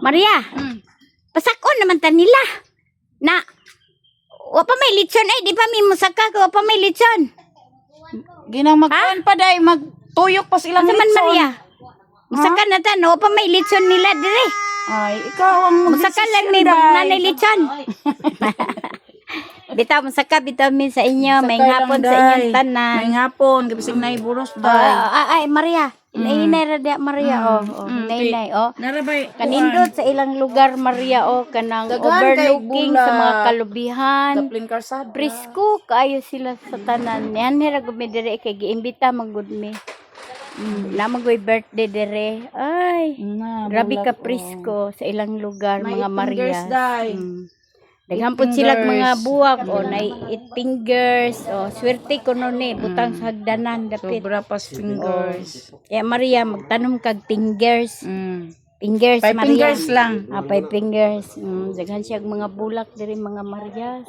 Maria, pasakon naman ta nila. Na, wa pa may litson ay, di pa may musaka ko, wa pa may litson. Ginang magkuhan pa day, magtuyok pa silang Ano man litson. Maria? Musaka na ta, no? Wa pa may litson nila dire. Ay, ikaw ang Musaka lang may nanay litson. Bitaw, musaka, bitaw min sa inyo. May hapon sa inyong tanan. May hapon, kabisig na iburos day. Ay, Maria. Inay ra dia Maria, Inay, Narabay. Kanindot sa ilang lugar, Maria, kanang Daghan kay overlooking bula. sa mga kalubihan. Daplin karsada. Presko, kaayo sila sa tanan. Yan, nira gumi dire, kay giimbita, magud mi. Namagoy birthday dire. Ay, grabe ka presko sa ilang lugar, May mga 8 Maria. fingers, day. Daghan po sila mga buwak, na 8 fingers, swerte ko nun butang sa hagdanan, dapit. Sobra pas fingers. Kaya Maria, magtanom kag fingers. Fingers, 5 Maria. fingers lang. 5 fingers. Daghan siya mga bulak diri mga Marias.